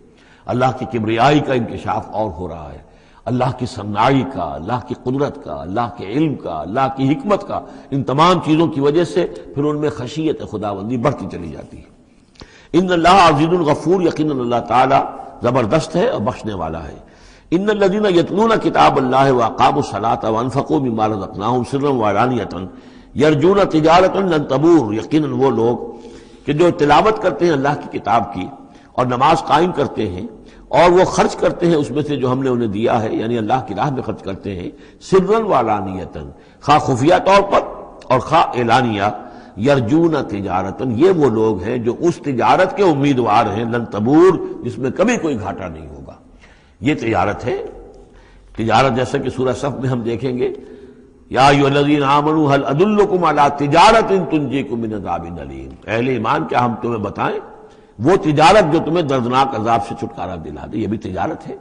اللہ کی کبریائی کا انکشاف اور ہو رہا ہے، اللہ کی صناعی کا، اللہ کی قدرت کا، اللہ کے علم کا، اللہ کی حکمت کا، ان تمام چیزوں کی وجہ سے پھر ان میں خشیت خداوندی بڑھتی چلی جاتی ہے۔ ان اللہ عزیز الغفور، یقیناً اللہ تعالیٰ زبردست ہے اور بخشنے والا ہے۔ ان الذین یتلون کتاب اللہ واقاموا الصلاۃ وانفقوا مما رزقناہم سرا وعلانیۃ یرجون تجارۃ لن تبور، یقیناً وہ لوگ کہ جو تلاوت کرتے ہیں اللہ کی کتاب کی اور نماز قائم کرتے ہیں اور وہ خرچ کرتے ہیں اس میں سے جو ہم نے انہیں دیا ہے، یعنی اللہ کی راہ میں خرچ کرتے ہیں، سرا وعلانیۃ، خواہ خفیہ طور پر اور خواہ اعلانیہ، یرجون تجارت، یہ وہ لوگ ہیں جو اس تجارت کے امیدوار ہیں، لن تبور، جس میں کبھی کوئی گھاٹا نہیں ہوگا۔ یہ تجارت ہے، تجارت جیسا کہ سورہ صف میں ہم دیکھیں گے، یا ایھا الذین آمنوا هل ادلکم علی تجارت تنجیکم من عذاب الیم، اہل ایمان کیا ہم تمہیں بتائیں وہ تجارت جو تمہیں دردناک عذاب سے چھٹکارا دلا دے۔ یہ بھی تجارت ہے۔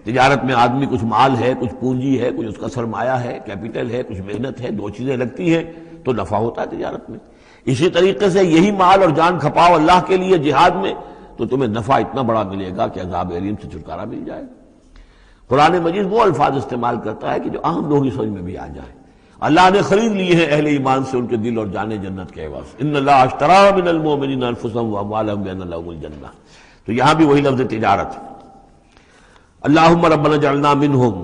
تجارت میں آدمی کچھ مال ہے، کچھ پونجی ہے، کچھ اس کا سرمایہ ہے، کیپٹل ہے، کچھ محنت ہے، دو چیزیں لگتی ہیں تو نفع ہوتا ہے تجارت میں۔ اسی طریقے سے یہی مال اور جان کھپاؤ اللہ کے لیے جہاد میں، تو تمہیں نفع اتنا بڑا ملے گا کہ عذاب علیم سے چھٹکارا مل جائے گا۔ قرآن مجید وہ الفاظ استعمال کرتا ہے کہ جو عام لوگوں کی سمجھ میں بھی آ جائیں۔ اللہ نے خرید لیے ہیں اہل ایمان سے ان کے دل اور جانیں جنت کے عوض، ان اللہ اشتری من المؤمنین انفسهم واموالهم بان لهم الجنہ، تو یہاں بھی وہی لفظ تجارت۔ اللہم ربنا اجعلنا منہم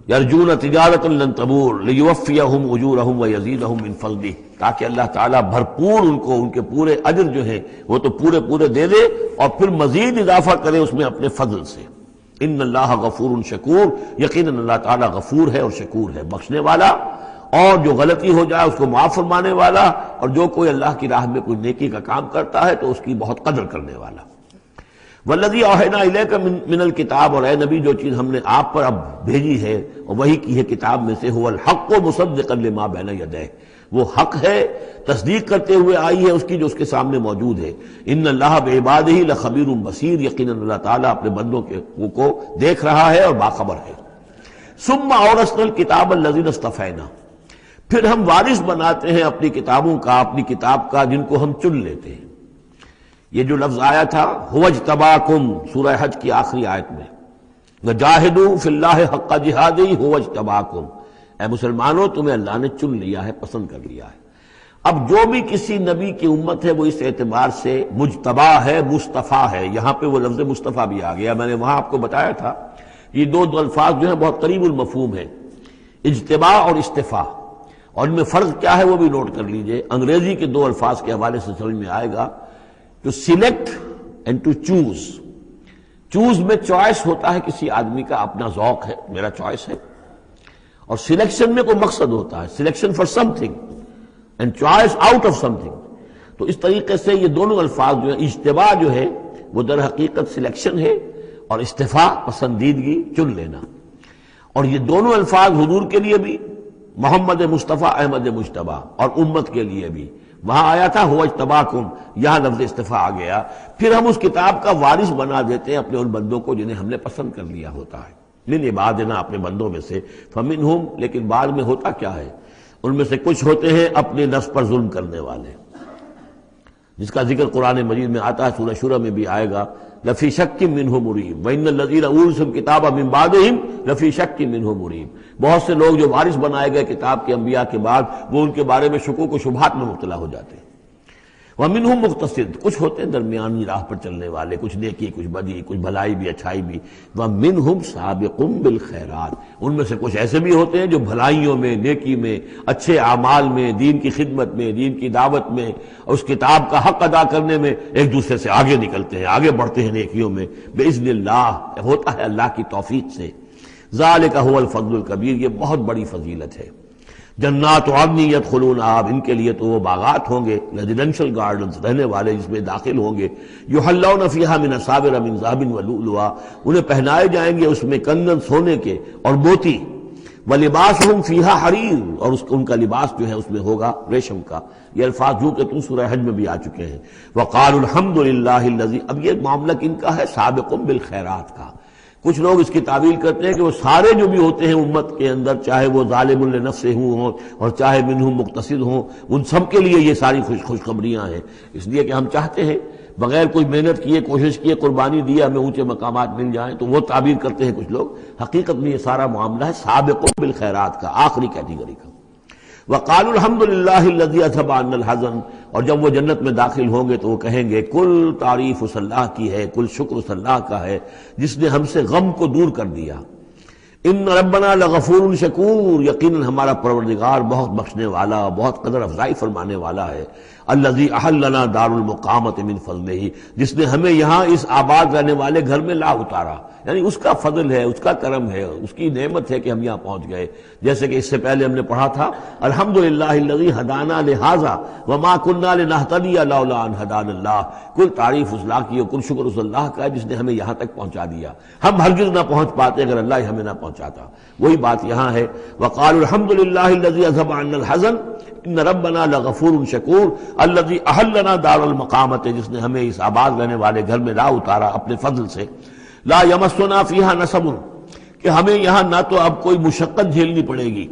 یرجون تجارۃ لن تبور لیوفیہم اجورہم ویزیدہم من فضلہ، تاکہ اللہ تعالیٰ بھرپور ان کو ان کے پورے اجر جو ہیں وہ تو پورے پورے دے دے اور پھر مزید اضافہ کرے اس میں اپنے فضل سے۔ ان اللہ غفور شکور، یقیناً اللہ تعالیٰ غفور ہے اور شکور ہے، بخشنے والا اور جو غلطی ہو جائے اس کو معاف فرمانے والا، اور جو کوئی اللہ کی راہ میں کوئی نیکی کا کام کرتا ہے تو اس کی بہت قدر کرنے والا۔ والذی اوحینا الیک من الکتاب، اور اے نبی جو چیز ہم نے آپ پر اب بھیجی ہے اور وہی کی ہے کتاب میں سے، هو الحق مصدقا لما بین یدیہ، وہ حق ہے تصدیق کرتے ہوئے آئی ہے اس کی جو اس کے سامنے موجود ہے۔ ان اللہ بعبادہ لخبیر بصیر، یقیناً اللہ تعالیٰ اپنے بندوں کو دیکھ رہا ہے اور باخبر ہے۔ ثم اورثنا الکتاب الذین اصطفینا، پھر ہم وارث بناتے ہیں اپنی کتابوں کا، اپنی کتاب کا جن کو ہم چن لیتے ہیں۔ یہ جو لفظ آیا تھا هو اجتباکم، سورہ حج کی آخری آیت میں، وجاہدوا فی اللہ حق جہادہ هو اجتباکم، اے مسلمانوں تمہیں اللہ نے چن لیا ہے، پسند کر لیا ہے۔ اب جو بھی کسی نبی کی امت ہے وہ اس اعتبار سے مجتبی ہے، مصطفیٰ ہے۔ یہاں پہ وہ لفظ مصطفیٰ بھی آ گیا، میں نے وہاں آپ کو بتایا تھا یہ دو الفاظ جو ہیں بہت قریب المفہوم ہیں، اجتباء اور استفاء، اور ان میں فرق کیا ہے وہ بھی نوٹ کر لیجئے۔ انگریزی کے دو الفاظ کے حوالے سے سمجھ میں آئے گا، to select and to choose. Choose میں چوائس ہوتا ہے کسی آدمی کا، اپنا ذوق ہے، میرا چوائس ہے، اور سلیکشن میں کوئی مقصد ہوتا ہے، selection for some thing and choice out of some thing. تو اس طریقے سے یہ دونوں الفاظ جو ہیں، اجتباء جو ہے وہ در حقیقت سلیکشن ہے، اور استفاء پسندیدگی، چن لینا۔ اور یہ دونوں الفاظ حضور کے لیے بھی، محمد مصطفیٰ احمد مجتبیٰ، اور امت کے لیے بھی۔ وہاں آیا تھا هو اجتباکم، یہاں لفظ استفاء آ گیا۔ پھر ہم اس کتاب کا وارث بنا دیتے ہیں اپنے ان بندوں کو جنہیں ہم نے پسند کر لیا ہوتا ہے، من عبادنا، اپنے بندوں میں سے، فمنہم، لیکن بعد میں ہوتا کیا ہے، ان میں سے کچھ ہوتے ہیں اپنے نفس پر ظلم کرنے والے، جس کا ذکر قرآن مجید میں آتا ہے، سورہ شورى میں بھی آئے گا، لفی شک منہ مریب، وان الذین اورثوا الکتاب من بعدہم لفی شک منہ مریب۔ بہت سے لوگ جو وارث بنائے گئے کتاب کے انبیاء کے بعد، وہ ان کے بارے میں شکوک و شبہات میں مبتلا ہو جاتے ہیں۔ ومنہم مقتصد، کچھ ہوتے ہیں درمیانی راہ پر چلنے والے، کچھ نیکی کچھ بدی، کچھ بھلائی بھی اچھائی بھی۔ ومنہم سابق بالخیرات، ان میں سے کچھ ایسے بھی ہوتے ہیں جو بھلائیوں میں، نیکی میں، اچھے اعمال میں، دین کی خدمت میں، دین کی دعوت میں، اس کتاب کا حق ادا کرنے میں ایک دوسرے سے آگے نکلتے ہیں، آگے بڑھتے ہیں نیکیوں میں، باذن اللہ، ہوتا ہے اللہ کی توفیق سے۔ ذالک هو الفضل الکبیر، یہ بہت بڑی فضیلت ہے۔ جنات عدن یدخلونہا، ان کے لیے تو وہ باغات ہوں گے، ریزیڈینشل گارڈنز، رہنے والے جس میں داخل ہوں گے، یحلون فیہا من اساور من ذہب ولؤلؤا، انہیں پہنائے جائیں گے اس میں کنگن سونے کے اور موتی، ولباسہم فیہا حریر، اور ان کا لباس جو ہے اس میں ہوگا ریشم کا۔ یہ الفاظ جو کہ تم سورہ حج میں بھی آ چکے ہیں۔ وقالوا الحمد للہ الذی، اب یہ معاملہ کن کا ہے، سابق بالخیرات کا۔ کچھ لوگ اس کی تعویل کرتے ہیں کہ وہ سارے جو بھی ہوتے ہیں امت کے اندر، چاہے وہ ظالم لنفسہ ہوں اور چاہے منہم مقتصد ہوں، ان سب کے لیے یہ ساری خوشخبریاں ہیں، اس لیے کہ ہم چاہتے ہیں بغیر کوئی محنت کیے، کوشش کیے، قربانی دی، ہمیں اونچے مقامات مل جائیں، تو وہ تعبیر کرتے ہیں کچھ لوگ۔ حقیقت میں یہ سارا معاملہ ہے سابق بالخیرات کا، آخری کیٹیگری کا۔ وقالوا الحمد للہ الذی اذھب عنا الحزن، اور جب وہ جنت میں داخل ہوں گے تو وہ کہیں گے کل تعریف اس اللہ کی ہے، کل شکر اس اللہ کا ہے جس نے ہم سے غم کو دور کر دیا۔ ان ربنا لغفور شکور، یقیناً ہمارا پروردگار بہت بخشنے والا، بہت قدر افزائی فرمانے والا ہے۔ الذی احلنا دار المقامۃ من فضلہ، جس نے ہمیں یہاں اس آباد رہنے والے گھر میں لا اتارا، یعنی اس کا فضل ہے، اس کا کرم ہے، اس کی نعمت ہے کہ ہم یہاں پہنچ گئے۔ جیسے کہ اس سے پہلے ہم نے پڑھا تھا الحمدللہ الذی ہدانا لہذا وما کنا لنہتدی لولا ان ہدانا اللہ، کل تعریف اس اللہ کی اور کل شکر اس اللہ کا ہے جس نے ہمیں یہاں تک پہنچا دیا، ہم ہرگز نہ پہنچ پاتے اگر اللہ ہی ہمیں نہ پہنچاتا۔ وہی بات یہاں ہے، وقالوا الحمدللہ الذی اذھب عنا الحزن ان ربنا لغفور شکور الذی احلنا دار المقامۃ، جس نے ہمیں اس آباد رہنے والے گھر میں لا اتارا اپنے فضل سے۔ لا یمسنا فیہا نصب، کہ ہمیں یہاں نہ تو اب کوئی مشقت جھیلنی پڑے گی،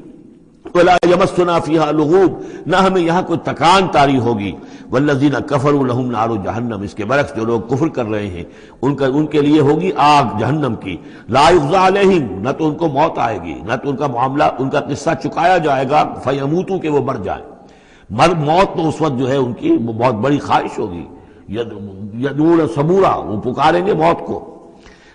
ولا یمسنا فیہا لغوب، نہ ہمیں یہاں کوئی تکان طاری ہوگی۔ والذین کفروا لہم نار جہنم، اس کے برعکس جو لوگ کفر کر رہے ہیں ان کے لیے ہوگی آگ جہنم کی۔ لا یقضی علیہم، نہ تو ان کو موت آئے گی، نہ تو ان کا معاملہ، ان کا قصہ چکایا جائے گا، فیموتوا، کہ وہ مر جائیں۔ موت تو اس وقت جو ہے ان کی بہت بڑی خواہش ہوگی، یدعون ثبورا، وہ پکاریں گے موت کو۔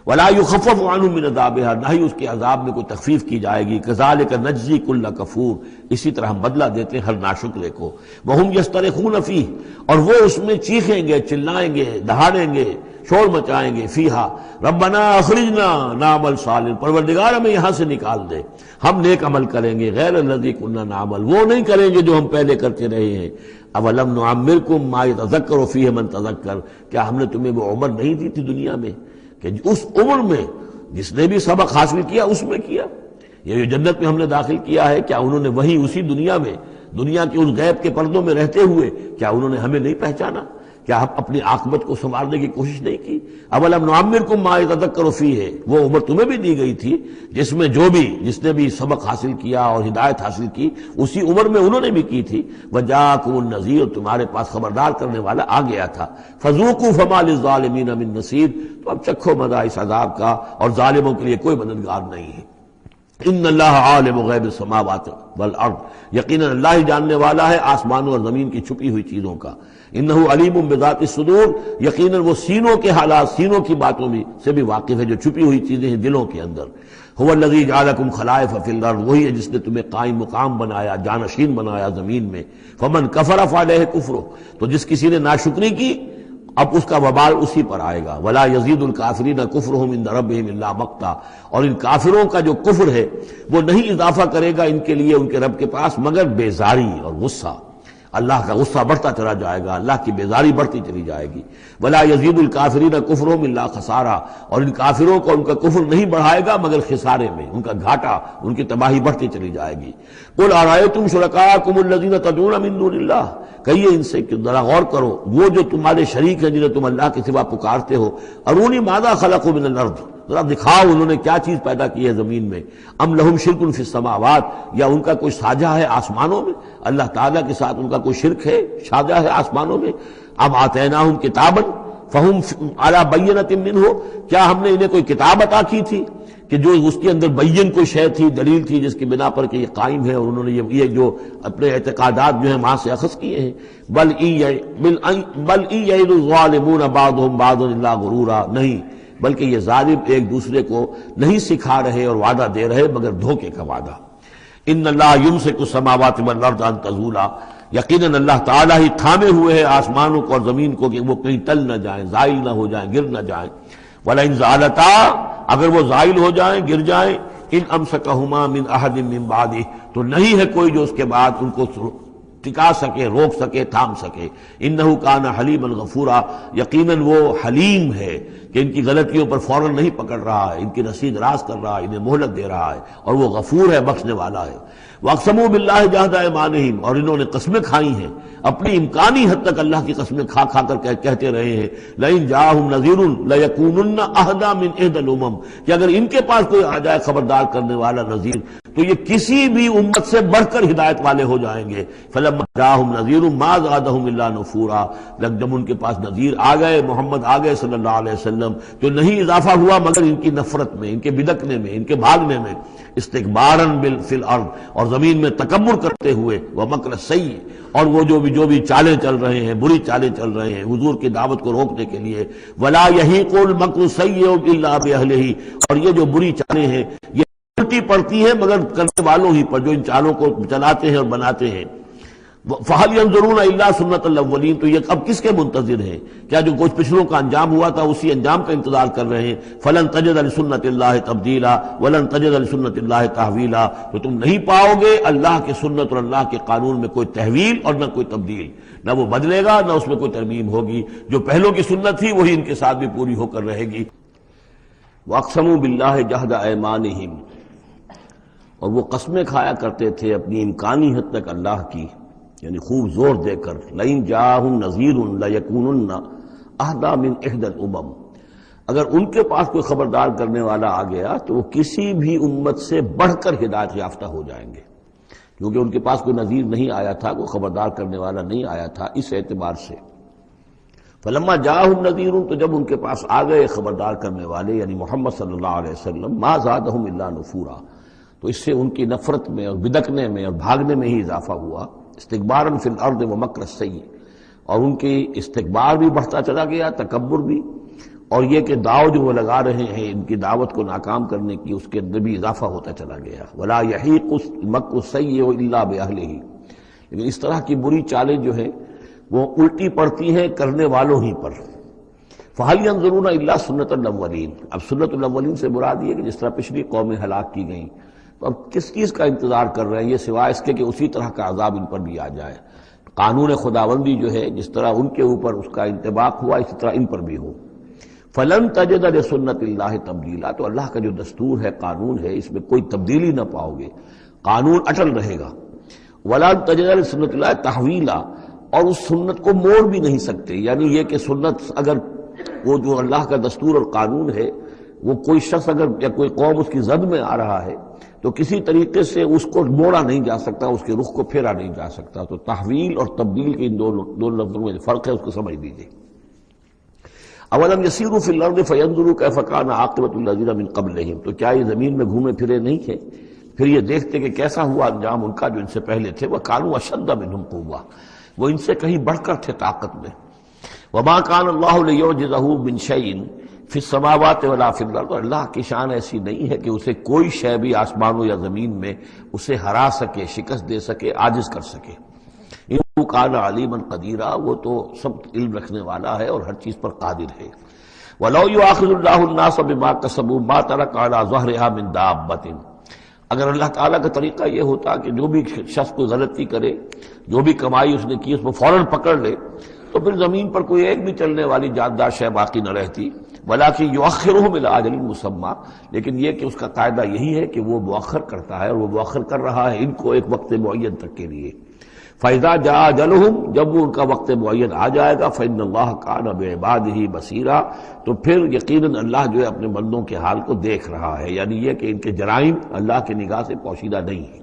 ولا یخفف عنہم من عذابها، نہ ہی اس کے عذاب میں کوئی تخفیف کی جائے گی۔ کذالک نجزی کل کفور، اسی طرح ہم بدلہ دیتے ہیں ہر ناشکرے کو۔ وہم یصطرخون فیہ، اور وہ اس میں چیخیں گے، چلائیں گے، دہاڑیں گے، شور مچائیں گے فیہا ربنا اخرجنا نعمل صالح، پروردگار ہمیں یہاں سے نکال دے، ہم نیک عمل کریں گے، غیر الذی کنا نعمل، وہ نہیں کریں گے جو ہم پہلے کرتے رہے ہیں۔ اولم نعمرکم ما یتذکر فیہ من تذکر، کیا ہم نے تمہیں وہ عمر نہیں دی تھی دنیا میں کہ اس عمر میں جس نے بھی سبق حاصل کیا اس میں کیا؟ یہ جو جنت میں ہم نے داخل کیا ہے، کیا انہوں نے وہی اسی دنیا میں، دنیا کے اس غیب کے پردوں میں رہتے ہوئے کیا انہوں نے ہمیں نہیں پہچانا؟ کیا ہم اپنی عاقبت کو سنوارنے کی کوشش نہیں کی؟ اولم نعمرکم ما یتذکر فیہ، وہ عمر تمہیں بھی دی گئی تھی جس میں جس نے بھی سبق حاصل کیا اور ہدایت حاصل کی اسی عمر میں انہوں نے بھی کی تھی۔ وجاءکم النذیر، تمہارے پاس خبردار کرنے والا آ گیا تھا۔ فذوقوا فما للظالمین من نصیر، تو اب چکھو مزہ اس عذاب کا، اور ظالموں کے لیے کوئی مددگار نہیں ہے۔ ان اللہ عالم غیب السماوات والارض، یقیناً اللہ ہی جاننے والا ہے آسمانوں اور زمین کی چھپی ہوئی چیزوں کا۔ انہ علیم بذات الصدور، یقیناً وہ سینوں کے حالات، سینوں کی باتوں میں سے بھی واقف ہے جو چھپی ہوئی چیزیں ہیں دلوں کے اندر۔ هو الذی جعلکم خلائف فی الارض، وہی ہے جس نے تمہیں قائم مقام بنایا، جانشین بنایا زمین میں۔ فمن کفر فعلیہ کفرہ، تو جس کسی نے ناشکری کی اب اس کا وبال اسی پر آئے گا۔ ولا یزید الکافرین کفرہم عند ربہم الا مقتا، اور ان کافروں کا جو کفر ہے وہ نہیں اضافہ کرے گا ان کے لیے ان کے رب کے پاس مگر بیزاری اور غصہ۔ اللہ کا غصہ بڑھتا چلا جائے گا، اللہ کی بیزاری بڑھتی چلی جائے گی۔ ولا یزید الکافرین کفرہم الا خسارا، اور ان کافروں کو ان کا کفر نہیں بڑھائے گا مگر خسارے میں، ان کا گھاٹا، ان کی تباہی بڑھتی چلی جائے گی۔ قل ارأیتم شرکاءکم الذین تدعون من دون اللہ، کہیے ان سے کہ ذرا غور کرو وہ جو تمہارے شریک ہیں جنہیں تم اللہ کے سوا پکارتے ہو، ارونی ماذا خلقوا من الارض، ذرا دکھاؤ انہوں نے کیا چیز پیدا کی ہے زمین میں۔ ام لہم شرک فی السماوات، یا ان کا کوئی ساجہ ہے آسمانوں میں، اللہ تعالیٰ کے ساتھ ان کا کوئی شرک ہے، ساجہ ہے آسمانوں میں۔ ام آتیناہم کتابا فہم علی بینۃ منہ، کیا ہم نے انہیں کوئی کتاب عطا کی تھی کہ جو اس کے اندر بین کوئی شے تھی، دلیل تھی جس کی بنا پر کہ یہ قائم ہے، اور انہوں نے یہ جو اپنے اعتقادات جو ہیں وہاں سے اخذ کیے ہیں۔ بل ان یعد الظالمون بعضهم بعضا الا غرورا، نہیں بلکہ یہ ظالم ایک دوسرے کو نہیں سکھا رہے اور وعدہ دے رہے مگر دھوکے کا وعدہ۔ ان اللہ یمسک السماوات والارض ان تزولا، یقیناً اللہ تعالیٰ ہی تھامے ہوئے ہے آسمانوں کو اور زمین کو کہ وہ کہیں ٹل نہ جائیں، زائل نہ ہو جائیں، گر نہ جائیں۔ وَلَئِن زَالَتَا، اگر وہ زائل ہو جائیں، گر جائیں، ان امسکہما من احد من بعدہ، تو نہیں ہے کوئی جو اس کے بعد ان کو ٹکا سکے، روک سکے، تھام سکے۔ انہ کان حلیما غفورا، یقیناً وہ حلیم ہے کہ ان کی غلطیوں پر فوراً نہیں پکڑ رہا ہے، ان کی رسید راست کر رہا ہے، انہیں مہلت دے رہا ہے، اور وہ غفور ہے، بخشنے والا ہے۔ وَأَقْسَمُوا بِاللَّهِ جَهْدَ أَيْمَانِهِمْ، اور انہوں نے قسمیں کھائی ہیں اپنی امکانی حد تک اللہ کی قسمیں کھا کھا کر کہتے رہے ہیں لَإِن جَاءَهُمْ نَذِيرٌ لَيَكُونُنَّ أَهْدَىٰ مِنْ إِحْدَى الْأُمَمِ، کہ اگر ان کے پاس کوئی آ جائے خبردار کرنے والا نذیر تو یہ کسی بھی امت سے بڑھ کر ہدایت والے ہو جائیں گے۔ فَلَمَّا جَاءَهُمْ نَذِيرٌ مَا زَادَهُمْ إِلَّا نُفُورًا، جب ان کے پاس نذیر آ گئے، محمد آ گئے صلی اللہ علیہ وسلم، تو نہیں اضافہ ہوا مگر ان کی نفرت میں، ان کے بدکنے میں، ان کے بھاگنے میں۔ استکباراً فی الارض، اور زمین میں تکبر کرتے ہوئے، ومکر السیء، اور وہ جو بھی چالیں چل رہے ہیں، بری چالیں چل رہے ہیں حضور کی دعوت کو روکنے کے لیے۔ ولا یحیق المکر السیء الا باہلہ، اور یہ جو بری چالیں ہیں یہ الٹی پڑتی ہیں مگر کرنے والوں ہی پر، جو ان چالوں کو چلاتے ہیں اور بناتے ہیں۔ فَهَلْ يَنظُرُونَ إِلَّا سُنَّةَ الْأَوَّلِينَ، تو یہ اب کس کے منتظر ہیں؟ کیا جو کچھ پچھلوں کا انجام ہوا تھا اسی انجام کا انتظار کر رہے ہیں؟ فَلَن تَجِدَ لِسُنَّةِ اللَّهِ تَبْدِيلًا وَلَن تَجِدَ لِسُنَّةِ اللَّهِ تَحْوِيلًا، تو تم نہیں پاؤ گے اللہ کی سنت اور اللہ کے قانون میں کوئی تحویل اور نہ کوئی تبدیل، نہ وہ بدلے گا نہ اس میں کوئی ترمیم ہوگی۔ جو پہلوں کی سنت تھی وہی ان کے ساتھ بھی پوری ہو کر رہے گی۔ وَأَقْسَمُوا بِاللَّهِ جَهْدَ أَيْمَانِهِمْ، اور وہ قسمیں کھایا کرتے تھے اپنی امکانی حد تک اللہ کی، یعنی خوب زور دے کر، لَئِن جَاءَهُمْ نَذِيرٌ لَيَكُونُنَّ أَهْدَىٰ مِنْ إِحْدَى الْأُمَمِ، اگر ان کے پاس کوئی خبردار کرنے والا آ گیا تو وہ کسی بھی امت سے بڑھ کر ہدایت یافتہ ہو جائیں گے، کیونکہ ان کے پاس کوئی نذیر نہیں آیا تھا، کوئی خبردار کرنے والا نہیں آیا تھا، اس اعتبار سے۔ فلما جاءہم نذیر، تو جب ان کے پاس آ گئے خبردار کرنے والے یعنی محمد صلی اللہ علیہ وسلم، ما زادہم الا نفورا، تو اس سے ان کی نفرت میں اور بدکنے میں اور بھاگنے میں ہی اضافہ ہوا۔ استکباراً فی الارض ومکر السیء، اور ان کی استکبار بھی بڑھتا چلا گیا، تکبر بھی، اور یہ کہ داؤ جو وہ لگا رہے ہیں ان کی دعوت کو ناکام کرنے کی، اس کے اندر بھی اضافہ ہوتا چلا گیا۔ ولا یحیق المکر السیء الا باہلہ، لیکن اس طرح کی بری چالیں جو ہیں وہ الٹی پڑتی ہیں کرنے والوں ہی پر۔ فَهَلْ يَنظُرُونَ إِلَّا سُنَّةَ الْأَوَّلِينَ، اب سنت الاولین سے مراد یہ کہ جس طرح پچھلی قومیں ہلاک کی گئیں، تو اب کس چیز کا انتظار کر رہے ہیں یہ سوائے اس کے کہ اسی طرح کا عذاب ان پر بھی آ جائے۔ قانون خداوندی جو ہے جس طرح ان کے اوپر اس کا انطباق ہوا اسی طرح ان پر بھی ہو۔ فَلَن تَجِدَ لِسُنَّةِ اللَّهِ تَبْدِيلًا، تو اللہ کا جو دستور ہے، قانون ہے، اس میں کوئی تبدیلی نہ پاؤ گے، قانون اٹل رہے گا۔ وَلَن تَجِدَ لِسُنَّةِ اللَّهِ تَحْوِيلًا، اور اس سنت کو موڑ بھی نہیں سکتے، یعنی یہ کہ سنت اگر وہ جو اللہ کا دستور اور قانون ہے وہ کوئی شخص اگر یا کوئی قوم اس کی زد میں آ رہا ہے تو کسی طریقے سے اس کو موڑا نہیں جا سکتا، اس کے رخ کو پھیرا نہیں جا سکتا۔ تو تحویل اور تبدیل کے ان دو لفظوں میں فرق ہے، اس کو سمجھ لیجیے۔ اولم یسیروا فی الارض فینظروا کیف کان عاقبۃ الذین من قبلہم، تو کیا یہ زمین میں گھومے پھرے نہیں تھے پھر یہ دیکھتے کہ کیسا ہوا انجام ان کا جو ان سے پہلے تھے۔ وکانوا اشد منہم قوۃ، وہ ان سے کہیں بڑھ کر تھے طاقت میں۔ وما کان اللہ لیعجزہ من شیء فی السماوات ولا فی الارض، اللہ کی شان ایسی نہیں ہے کہ اسے کوئی شے بھی آسمانوں یا زمین میں اسے ہرا سکے، شکست دے سکے، عاجز کر سکے۔ انہ کان علیما قدیرا، وہ تو سب علم رکھنے والا ہے اور ہر چیز پر قادر ہے۔ ولو یؤاخذ اللہ الناس بما کسبوا ما ترک علی ظہرها من دابۃ، اگر اللہ تعالیٰ کا طریقہ یہ ہوتا کہ جو بھی شخص کوئی غلطی کرے، جو بھی کمائی اس نے کی اس کو فوراً پکڑ لے، تو پھر زمین پر کوئی ایک بھی چلنے والی جاندار شے باقی نہ رہتی۔ وَلَٰكِن يُؤَخِّرُهُمْ إِلَىٰ أَجَلٍ مُّسَمًّى، لیکن یہ کہ اس کا قاعدہ یہی ہے کہ وہ مؤخر کرتا ہے، اور وہ مؤخر کر رہا ہے ان کو ایک وقت معین تک کے لیے۔ فَإِذَا جَاءَ أَجَلُهُمْ، جب وہ ان کا وقت معین آ جائے گا، فَإِنَّ اللَّهَ كَانَ بِعِبَادِهِ بَصِيرًا، تو پھر یقیناً اللہ جو ہے اپنے بندوں کے حال کو دیکھ رہا ہے، یعنی یہ کہ ان کے جرائم اللہ کی نگاہ سے پوشیدہ نہیں ہیں۔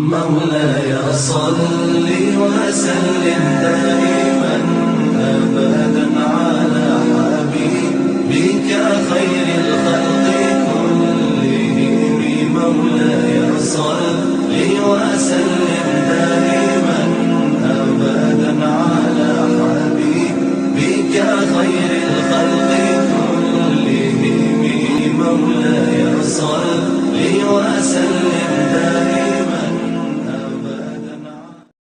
مولاي صل وسلم دائما أبدا على حبيبك خير الخلق كلهم، مولاي صل وسلم دائما أبدا على حبيبك خير الخلق كلهم، مولاي صل وسلم